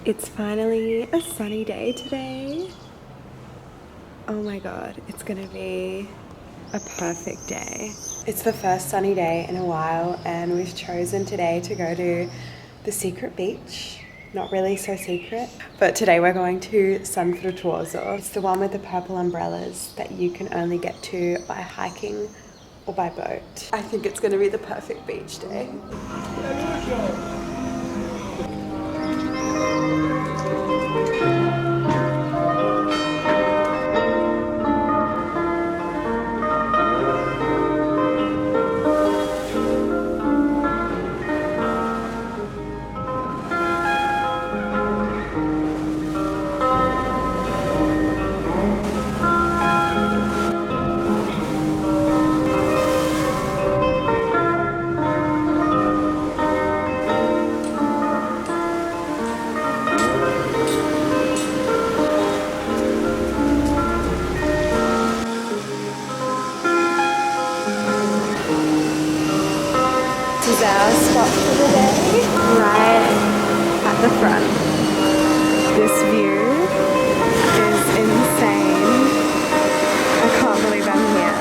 It's finally a sunny day today. Oh my god, it's gonna be a perfect day. It's the first sunny day in a while and we've chosen today to go to the secret beach. Not really so secret, but today we're going to San Frutuoso. It's the one with the purple umbrellas that you can only get to by hiking or by boat. I think it's gonna be the perfect beach day. This is our spot for the day, right at the front. This view is insane. I can't believe I'm here.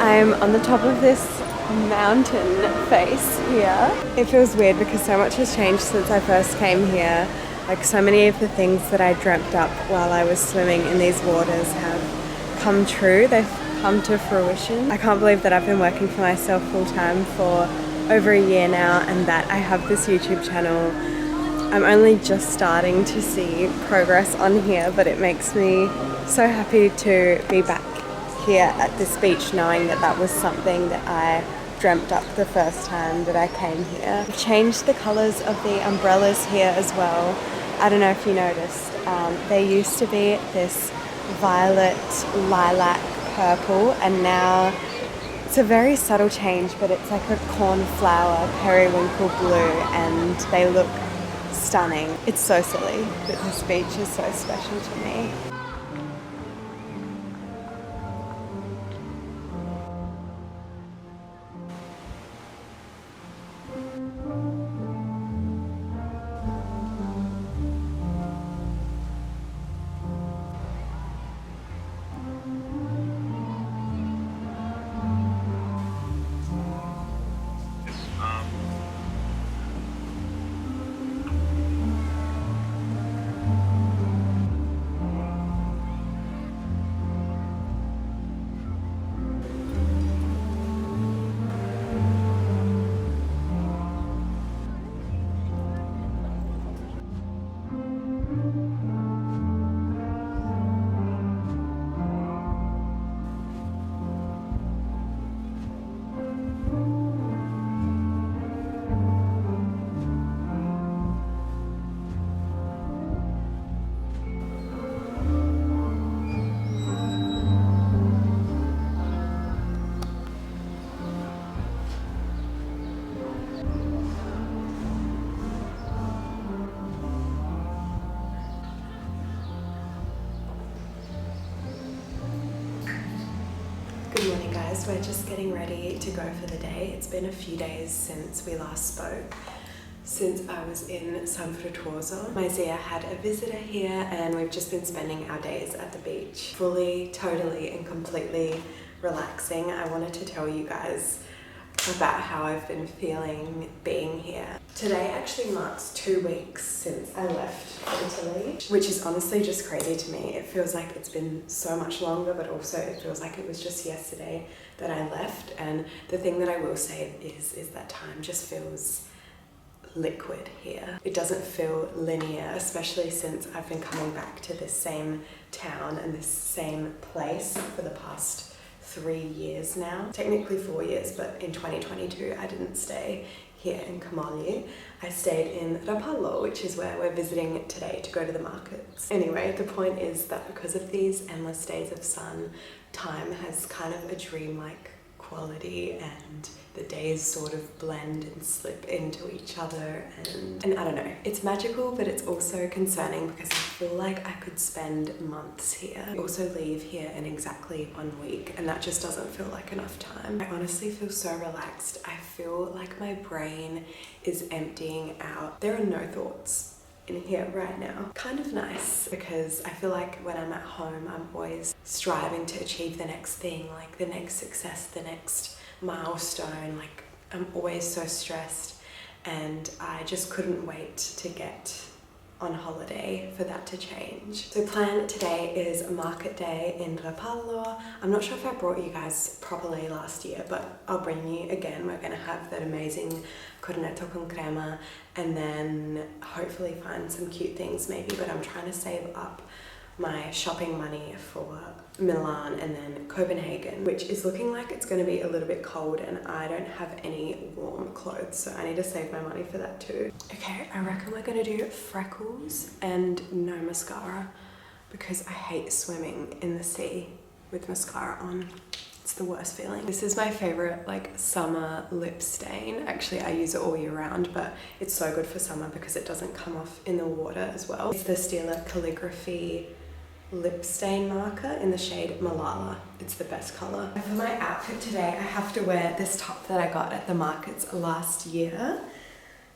I'm on the top of this mountain face here. It feels weird because so much has changed since I first came here. Like so many of the things that I dreamt up while I was swimming in these waters have come true. They've come to fruition. I can't believe that I've been working for myself full time for over a year now and that I have this YouTube channel. I'm only just starting to see progress on here, but it makes me so happy to be back here at this beach, knowing that that was something that I dreamt up the first time that I came here. I've changed the colours of the umbrellas here as well. I don't know if you noticed. They used to be this violet, lilac, purple, and now it's a very subtle change, but it's like a cornflower, periwinkle blue, and they look stunning. It's so silly that this beach is so special to me. Good morning guys, we're just getting ready to go for the day. It's been a few days since we last spoke, since I was in San Frutuoso. My Zia had a visitor here and we've just been spending our days at the beach. Fully, totally and completely relaxing. I wanted to tell you guys about how I've been feeling being here. Today actually marks 2 weeks since I left Italy, which is honestly just crazy to me. It feels like it's been so much longer, but also it feels like it was just yesterday that I left. And the thing that I will say is that time just feels liquid here. It doesn't feel linear, especially since I've been coming back to this same town and this same place for the past 3 years now. Technically 4 years, but in 2022 I didn't stay here in Camogli. I stayed in Rapallo, which is where we're visiting today to go to the markets. Anyway, the point is that because of these endless days of sun, time has kind of a dreamlike quality and the days sort of blend and slip into each other, and I don't know, it's magical, but it's also concerning because I feel like I could spend months here. I also leave here in exactly 1 week, and that just doesn't feel like enough time. I honestly feel so relaxed. I feel like my brain is emptying out. There are no thoughts in here right now. Kind of nice, because I feel like when I'm at home, I'm always striving to achieve the next thing, like the next success, the next milestone. Like, I'm always so stressed, and I just couldn't wait to get on holiday for that to change. So plan today is a market day in Rapallo. I'm not sure if I brought you guys properly last year, but I'll bring you again. We're gonna have that amazing cornetto con crema, and then hopefully find some cute things maybe, but I'm trying to save up my shopping money for Milan and then Copenhagen, which is looking like it's going to be a little bit cold, and I don't have any warm clothes, so I need to save my money for that too. Okay, I reckon we're going to do freckles and no mascara, because I hate swimming in the sea with mascara on. It's the worst feeling. This is my favorite like summer lip stain. Actually, I use it all year round, but it's so good for summer because it doesn't come off in the water as well. It's the Stila Calligraphy lip stain marker in the shade Malala. It's the best color. And for my outfit today, I have to wear this top that I got at the markets last year,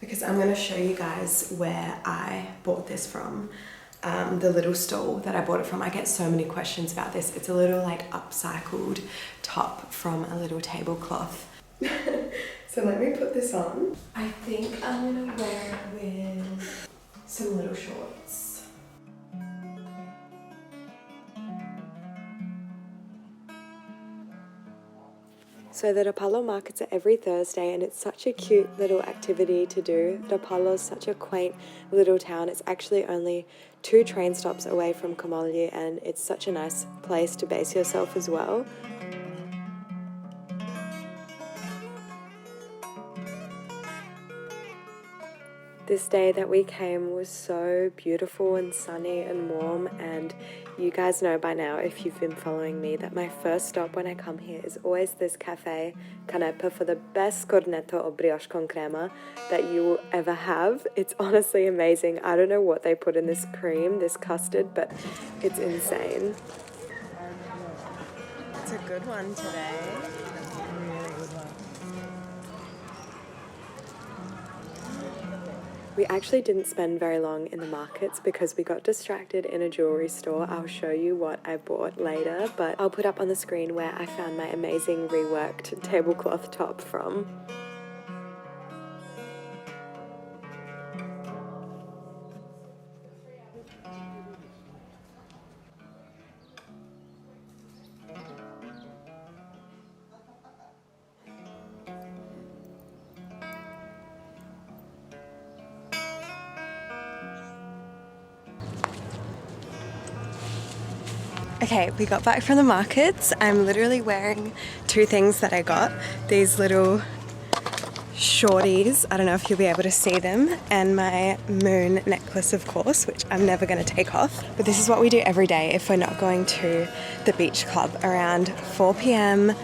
because I'm going to show you guys where I bought this from. The little stall that I bought it from. I get so many questions about this. It's a little like upcycled top from a little tablecloth. So let me put this on. I think I'm gonna wear it with some little shorts. So the Rapallo markets are every Thursday, and it's such a cute little activity to do. Rapallo is such a quaint little town. It's actually only 2 train stops away from Camogli, and it's such a nice place to base yourself as well. This day that we came was so beautiful and sunny and warm, and you guys know by now, if you've been following me, that my first stop when I come here is always this cafe, Canepa, for the best cornetto or brioche con crema that you will ever have. It's honestly amazing. I don't know what they put in this cream, this custard, but it's insane. It's a good one today. We actually didn't spend very long in the markets because we got distracted in a jewelry store. I'll show you what I bought later, but I'll put up on the screen where I found my amazing reworked tablecloth top from. Okay, we got back from the markets. I'm literally wearing 2 things that I got. These little shorties, I don't know if you'll be able to see them, and my moon necklace, of course, which I'm never going to take off. But this is what we do every day if we're not going to the beach club. Around 4 p.m.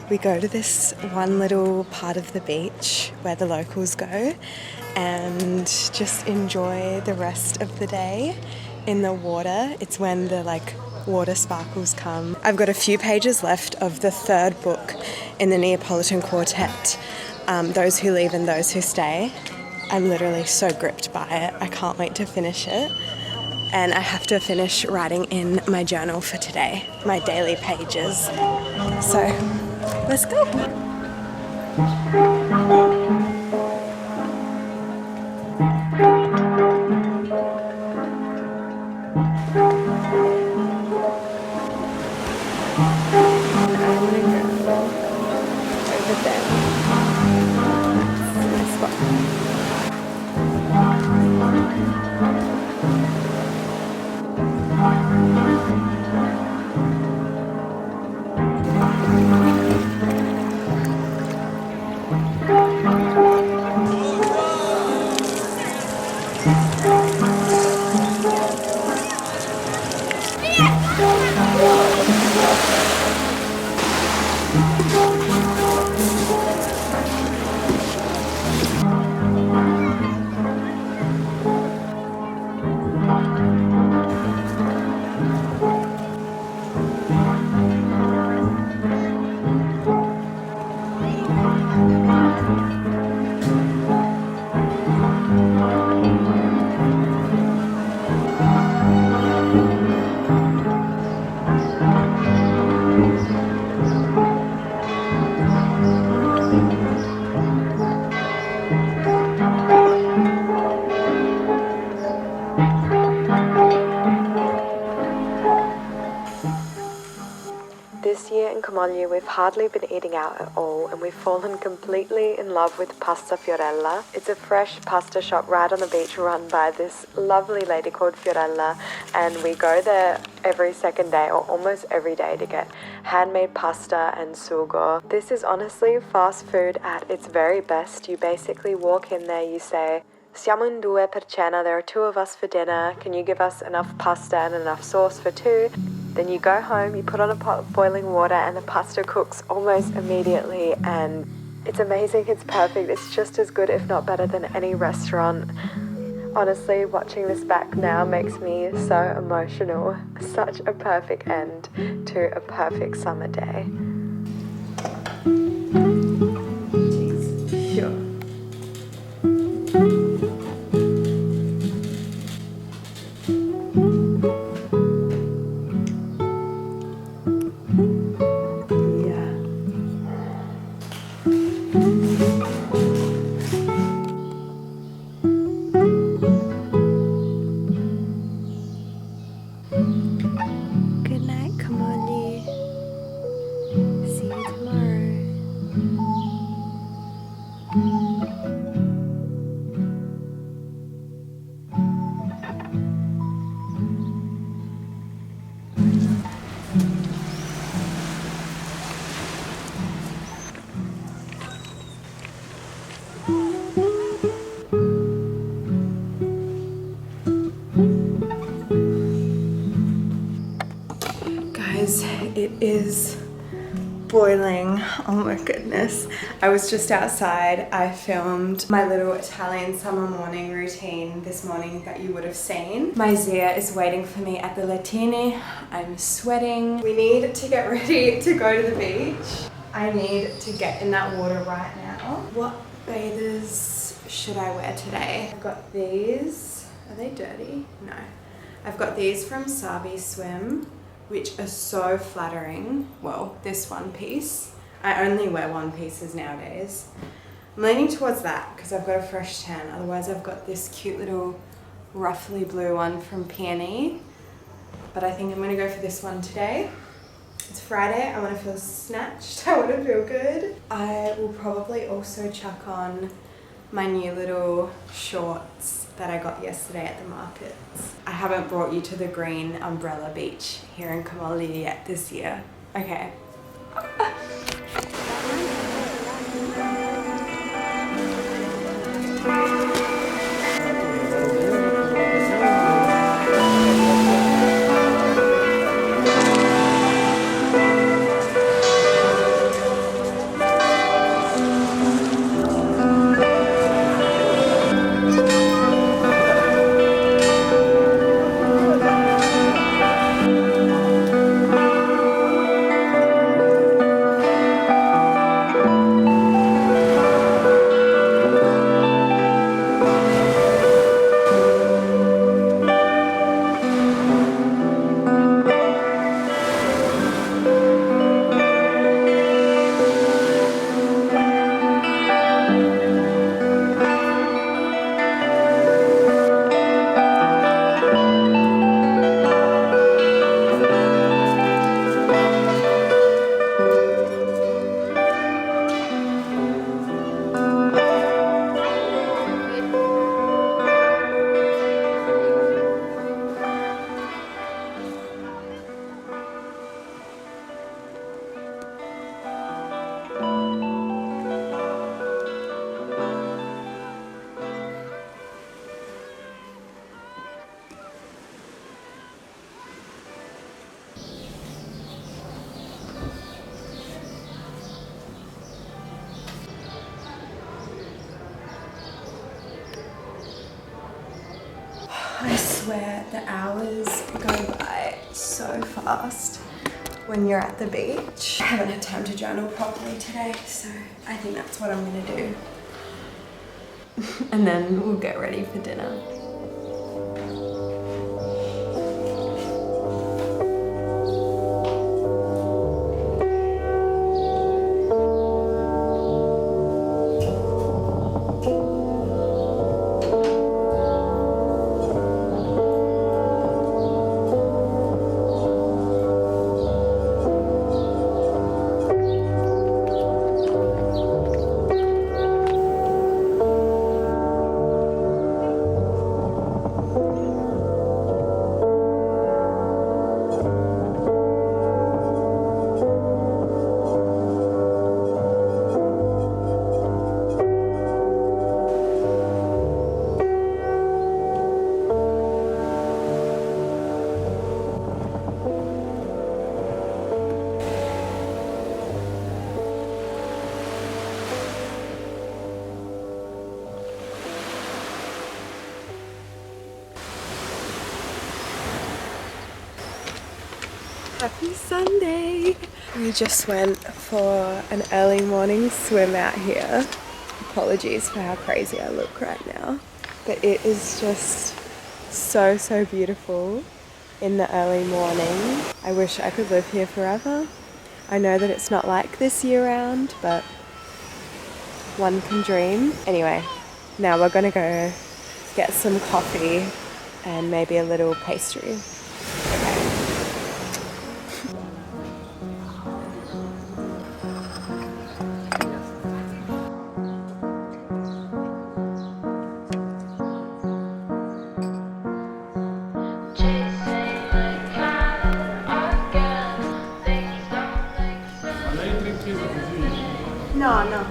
we go to this one little part of the beach where the locals go and just enjoy the rest of the day in the water. It's when the water sparkles come. I've got a few pages left of the 3rd book in the Neapolitan Quartet, Those Who Leave and Those Who Stay. I'm literally so gripped by it. I can't wait to finish it. And I have to finish writing in my journal for today, my daily pages. So, let's go. This year in Camogli we've hardly been eating out at all, and we've fallen completely in love with Pasta Fiorella. It's a fresh pasta shop right on the beach run by this lovely lady called Fiorella, and we go there every second day or almost every day to get handmade pasta and sugo. This is honestly fast food at its very best. You basically walk in there, you say, "Siamo in due per cena," there are 2 of us for dinner, can you give us enough pasta and enough sauce for 2? Then you go home, you put on a pot of boiling water, and the pasta cooks almost immediately, and it's amazing, it's perfect, it's just as good if not better than any restaurant. Honestly, watching this back now makes me so emotional. Such a perfect end to a perfect summer day. Sure. Good night, camogli. See you tomorrow. Guys, it is boiling. Oh my goodness. I was just outside. I filmed my little Italian summer morning routine this morning that you would have seen. My Zia is waiting for me at the Latini. I'm sweating. We need to get ready to go to the beach. I need to get in that water right now. What bathers should I wear today? I've got these. Are they dirty? No. I've got these from Sabi Swim, which are so flattering. Well, this one piece. I only wear one pieces nowadays. I'm leaning towards that because I've got a fresh tan. Otherwise I've got this cute little ruffly blue one from Peony. But I think I'm gonna go for this one today. It's Friday, I wanna feel snatched, I wanna feel good. I will probably also chuck on my new little shorts that I got yesterday at the markets. I haven't brought you to the green umbrella beach here in Camogli yet this year. Okay. I swear the hours go by so fast when you're at the beach. I haven't had time to journal properly today, so I think that's what I'm gonna do. And then we'll get ready for dinner. Happy Sunday! We just went for an early morning swim out here. Apologies for how crazy I look right now. But it is just so beautiful in the early morning. I wish I could live here forever. I know that it's not like this year round, but one can dream. Anyway, now we're gonna go get some coffee and maybe a little pastry. Okay. No, no.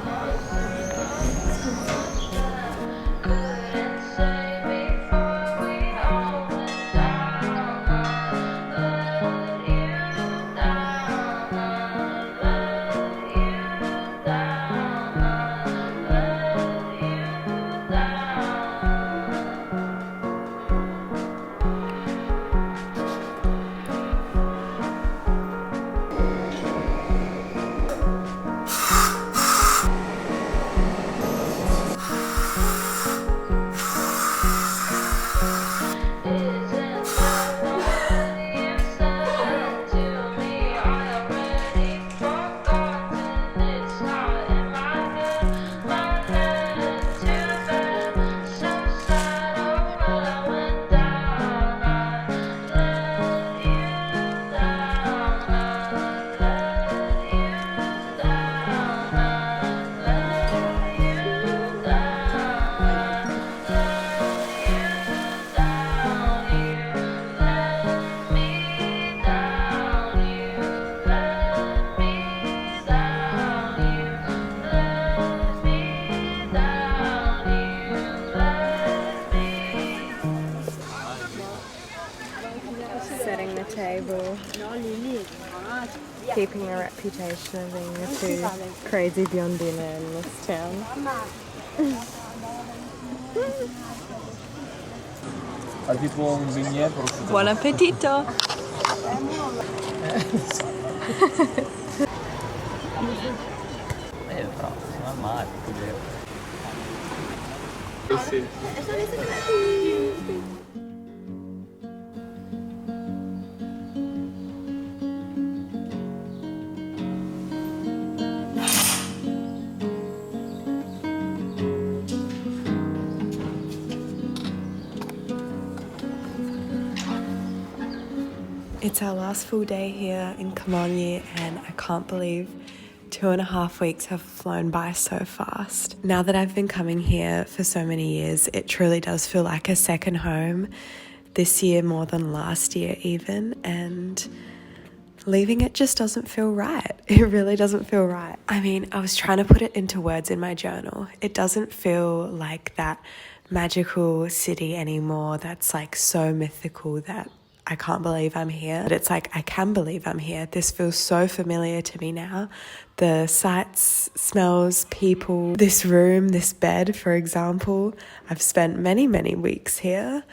Setting the table, keeping a reputation of being the two crazy biondine in this town. Buon appetito! It's our last full day here in Camogli, and I can't believe 2.5 weeks have flown by so fast. Now that I've been coming here for so many years, it truly does feel like a second home. This year more than last year even, and leaving it just doesn't feel right. It really doesn't feel right. I mean, I was trying to put it into words in my journal. It doesn't feel like that magical city anymore that's like so mythical that I can't believe I'm here. But it's like, I can believe I'm here. This feels so familiar to me now. The sights, smells, people, this room, this bed, for example. I've spent many weeks here.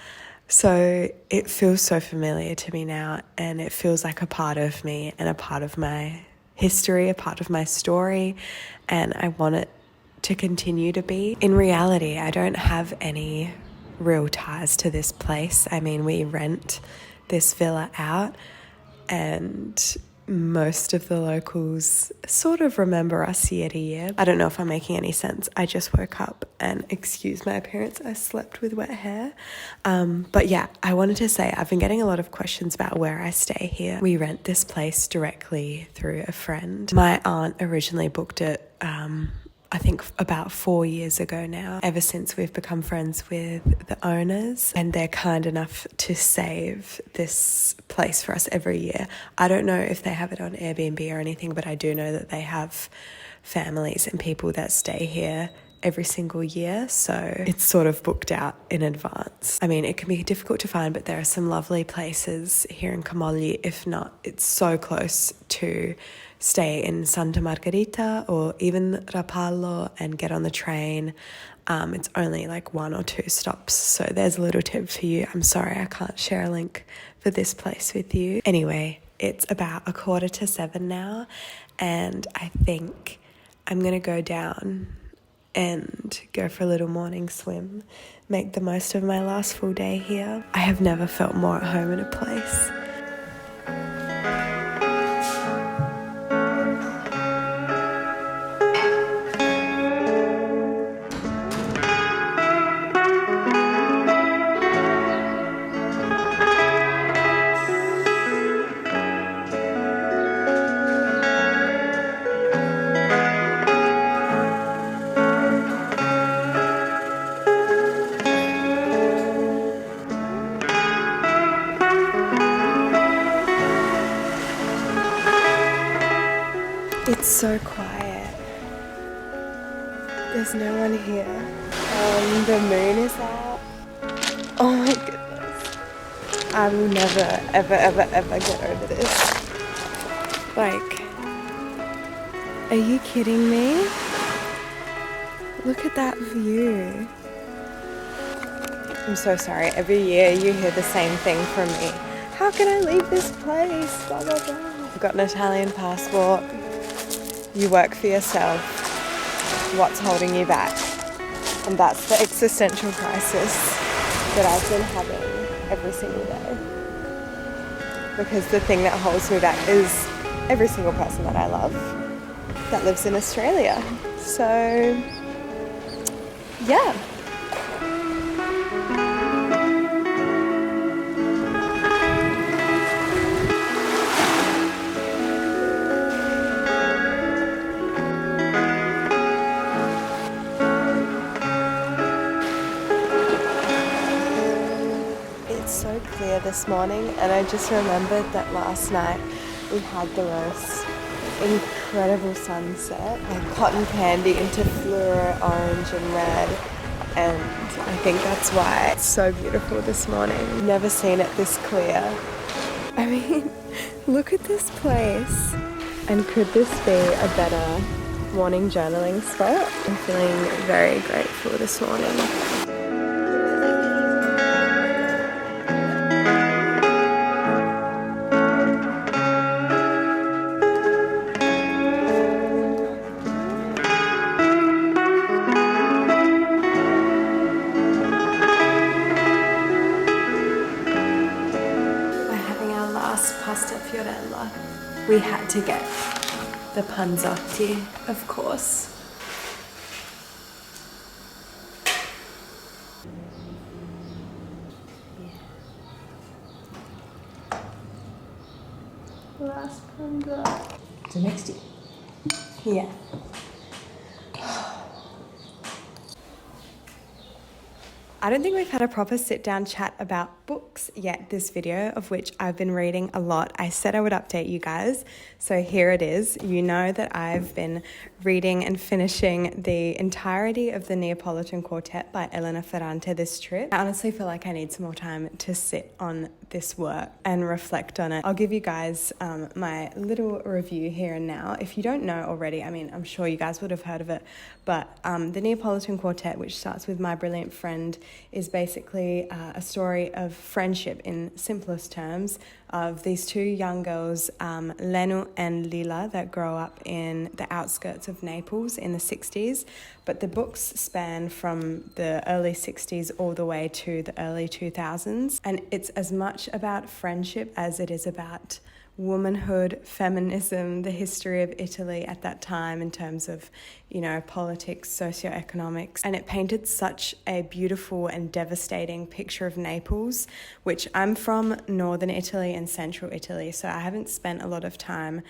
So it feels so familiar to me now, and it feels like a part of me and a part of my history, a part of my story, and I want it to continue to be. In reality, I don't have any real ties to this place. I mean, we rent this villa out, and most of the locals sort of remember us year to year. I don't know if I'm making any sense. I just woke up, and excuse my appearance, I slept with wet hair. But yeah, I wanted to say I've been getting a lot of questions about where I stay here. We rent this place directly through a friend. My aunt originally booked it I think about 4 years ago now, ever since we've become friends with the owners, and they're kind enough to save this place for us every year. I don't know if they have it on Airbnb or anything, but I do know that they have families and people that stay here every single year, so it's sort of booked out in advance. I mean, it can be difficult to find, but there are some lovely places here in Camogli. If not, it's so close to stay in Santa Margherita or even Rapallo and get on the train. It's only like 1 or 2 stops, so there's a little tip for you. I'm sorry I can't share a link for this place with you. Anyway, It's about 6:45 now, and I think I'm gonna go down and go for a little morning swim, make the most of my last full day here. I have never felt more at home in a place. It's so quiet. There's no one here. The moon is out. Oh my goodness. I will never, ever, ever, ever get over this. Like, are you kidding me? Look at that view. I'm so sorry. Every year you hear the same thing from me. How can I leave this place? Blah, blah, blah. I've got an Italian passport. You work for yourself. What's holding you back? And that's the existential crisis that I've been having every single day. Because the thing that holds me back is every single person that I love that lives in Australia. So, yeah. So clear this morning, and I just remembered that last night we had the most incredible sunset, like cotton candy into fluoro orange and red, and I think that's why it's so beautiful this morning. Never seen it this clear. I mean, look at this place. And could this be a better morning journaling spot? I'm feeling very grateful this morning. Pasta fiorella. We had to get the panzotti, of course. Yeah. Last panzotti. So next year. Yeah. I don't think we've had a proper sit-down chat about books yet this video, of which I've been reading a lot. I said I would update you guys, so here it is. You know that I've been reading and finishing the entirety of the Neapolitan Quartet by Elena this trip. I honestly feel like I need some more time to sit on this work and reflect on it. I'll give you guys my little review here and now. If you don't know already, I mean, I'm sure you guys would have heard of it, but the Neapolitan Quartet, which starts with My Brilliant Friend, is basically a story of friendship in simplest terms of these two young girls, Lenu and Lila, that grow up in the outskirts of Naples in the 60s. But the books span from the early 60s all the way to the early 2000s. And it's as much about friendship as it is about womanhood, feminism, the history of Italy at that time in terms of, you know, politics, socioeconomics. And it painted such a beautiful and devastating picture of Naples, which I'm from northern Italy and central Italy, so I haven't spent a lot of time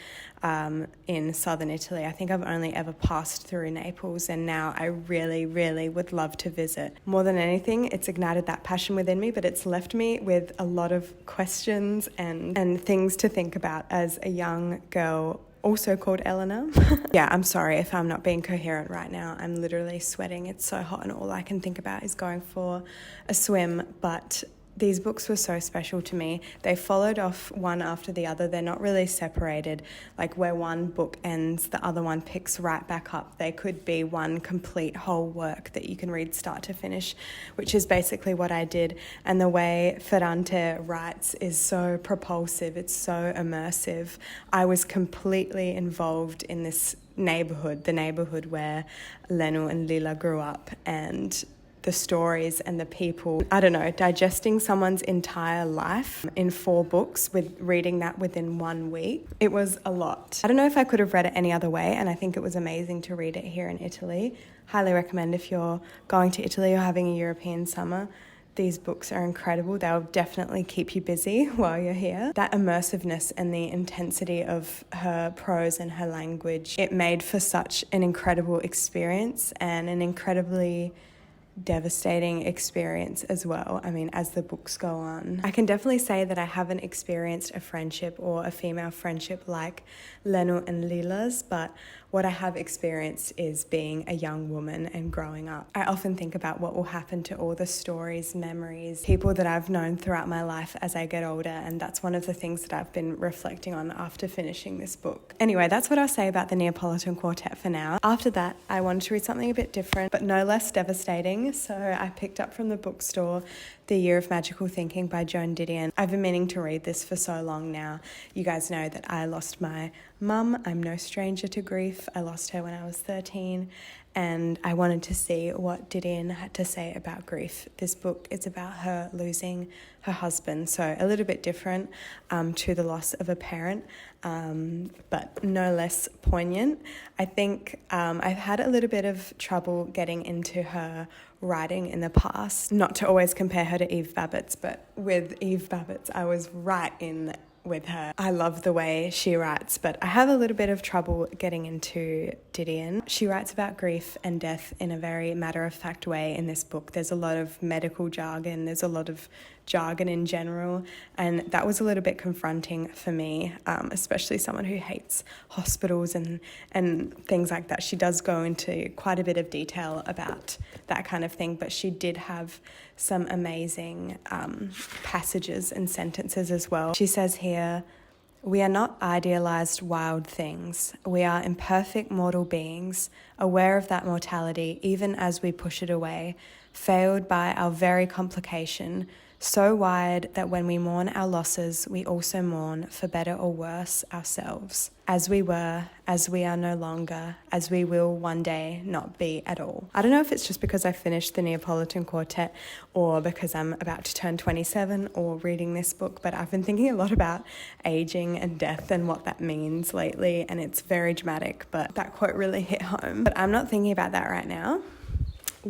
in southern Italy. I think I've only ever passed through Naples, and now I really, really would love to visit. More than anything, it's ignited that passion within me, but it's left me with a lot of questions and things to think about as a young girl, also called Elena. Yeah, I'm sorry if I'm not being coherent right now. I'm literally sweating. It's so hot and all I can think about is going for a swim, but These books were so special to me. They followed off one after the other. They're not really separated, like where one book ends, the other one picks right back up. They could be one complete whole work that you can read start to finish, which is basically what I did. And the way Ferrante writes is so propulsive, it's so immersive. I was completely involved in this neighbourhood, the neighbourhood where Lenu and Lila grew up, and the stories and the people. I don't know, digesting someone's entire life in 4 books, with reading that within 1 week. It was a lot. I don't know if I could have read it any other way, and I think it was amazing to read it here in Italy. Highly recommend if you're going to Italy or having a European summer. These books are incredible. They'll definitely keep you busy while you're here. That immersiveness and the intensity of her prose and her language, it made for such an incredible experience and an incredibly devastating experience as well. I mean, as the books go on, I can definitely say that I haven't experienced a friendship or a female friendship like Lenu and Lila's, but what I have experienced is being a young woman and growing up. I often think about what will happen to all the stories, memories, people that I've known throughout my life as I get older, and that's one of the things that I've been reflecting on after finishing this book. Anyway, that's what I'll say about the Neapolitan Quartet for now. After that, I wanted to read something a bit different, but no less devastating, so I picked up from the bookstore The Year of Magical Thinking by Joan Didion. I've been meaning to read this for so long now. You guys know that I lost my mum. I'm no stranger to grief. I lost her when I was 13, and I wanted to see what Didion had to say about grief. This book is about her losing her husband, so a little bit different to the loss of a parent, but no less poignant. I think I've had a little bit of trouble getting into her writing in the past, not to always compare her to Eve Babbitt's, but with Eve Babbitt's, I was right in with her. I love the way she writes, but I have a little bit of trouble getting into Didion. She writes about grief and death in a very matter-of-fact way in this book. There's a lot of medical jargon, there's a lot of jargon in general, and that was a little bit confronting for me, especially someone who hates hospitals and things like that. She does go into quite a bit of detail about that kind of thing, but she did have some amazing passages and sentences as well. She says here, "We are not idealized wild things. We are imperfect mortal beings, aware of that mortality even as we push it away, failed by our very complication, so wide that when we mourn our losses, we also mourn, for better or worse, ourselves. As we were, as we are no longer, as we will one day not be at all." I don't know if it's just because I finished the Neapolitan Quartet or because I'm about to turn 27 or reading this book, but I've been thinking a lot about aging and death and what that means lately, and it's very dramatic, but that quote really hit home. But I'm not thinking about that right now.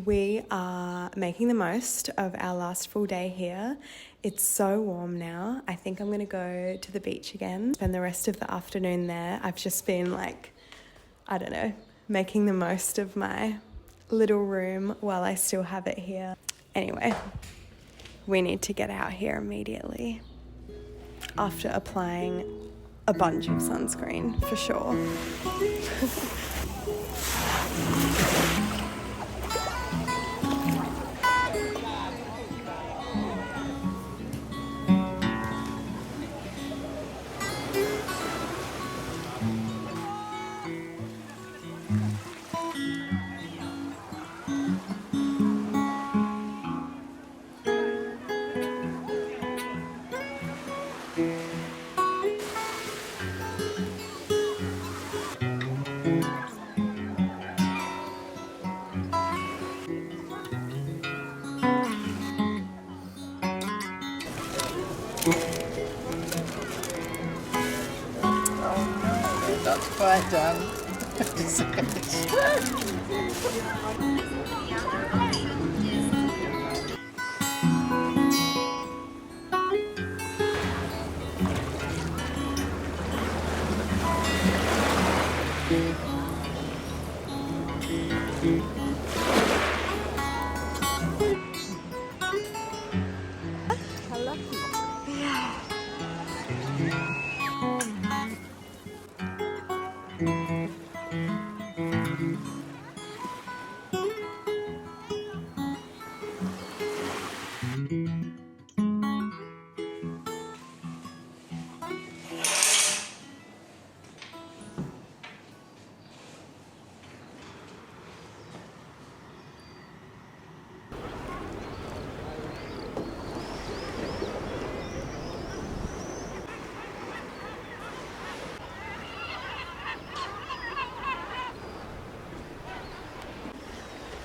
We are making the most of our last full day here. It's so warm now. I think I'm going to go to the beach again, spend the rest of the afternoon there. I've just been making the most of my little room while I still have it here. Anyway, we need to get out here immediately after applying a bunch of sunscreen, for sure. Not quite done.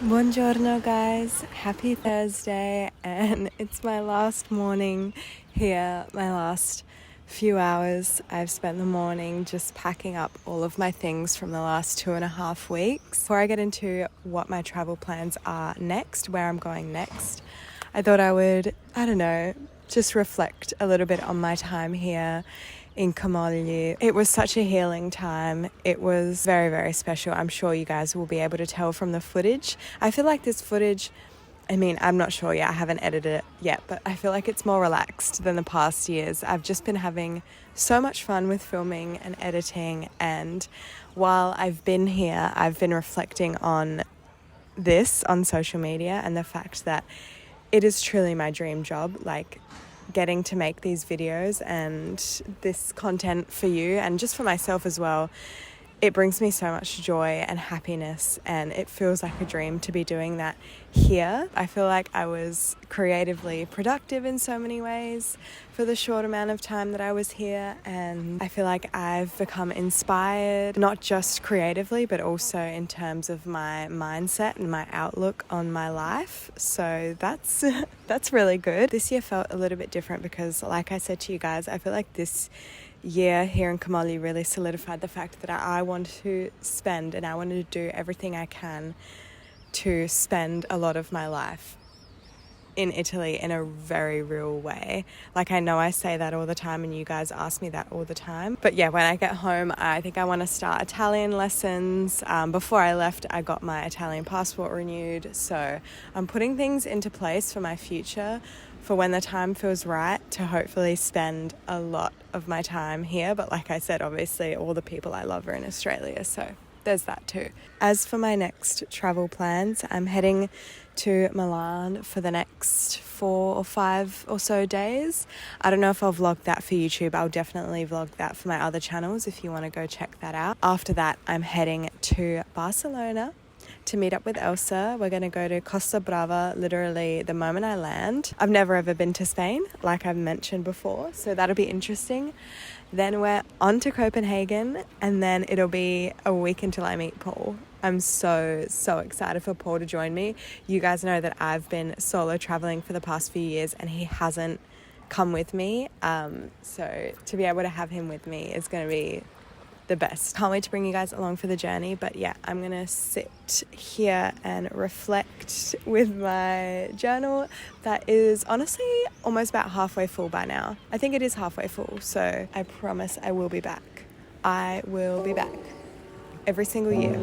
Buongiorno guys, happy Thursday, and it's my last morning here, my last few hours. I've spent the morning just packing up all of my things from the last 2.5 weeks. Before I get into what my travel plans are next, where I'm going next, I thought I would, just reflect a little bit on my time here in Camogli. It was such a healing time. It was very, very special. I'm sure you guys will be able to tell from the footage. I feel like this footage, I'm not sure yet, I haven't edited it yet, but I feel like it's more relaxed than the past years. I've just been having so much fun with filming and editing, and while I've been here, I've been reflecting on this on social media and the fact that it is truly my dream job, like getting to make these videos and this content for you and just for myself as well. It brings me so much joy and happiness, and it feels like a dream to be doing that here. I feel like I was creatively productive in so many ways for the short amount of time that I was here, and I feel like I've become inspired, not just creatively, but also in terms of my mindset and my outlook on my life. So that's really good. This year felt a little bit different because, like I said to you guys, I feel like this year here in Camogli really solidified the fact that I wanted to spend, and I wanted to do everything I can to spend a lot of my life in Italy in a very real way. Like, I know I say that all the time and you guys ask me that all the time, but yeah, when I get home, I think I want to start Italian lessons. Before I left, I got my Italian passport renewed, so I'm putting things into place for my future, for when the time feels right, to hopefully spend a lot of my time here. But like I said, obviously all the people I love are in Australia, so there's that too. As for my next travel plans, I'm heading to Milan for the next 4 or 5 or so days. I don't know if I'll vlog that for YouTube. I'll definitely vlog that for my other channels if you want to go check that out. After that, I'm heading to Barcelona to meet up with Elsa. We're going to go to Costa Brava literally the moment I land. I've never ever been to Spain, like I've mentioned before, so that'll be interesting. Then we're on to Copenhagen, and then it'll be a week until I meet Paul. I'm so excited for Paul to join me. You guys know that I've been solo traveling for the past few years and he hasn't come with me. So to be able to have him with me is going to be the best. Can't wait to bring you guys along for the journey. But yeah, I'm gonna sit here and reflect with my journal that is honestly almost about halfway full by now. I think it is halfway full, so I promise I will be back. I will be back every single year.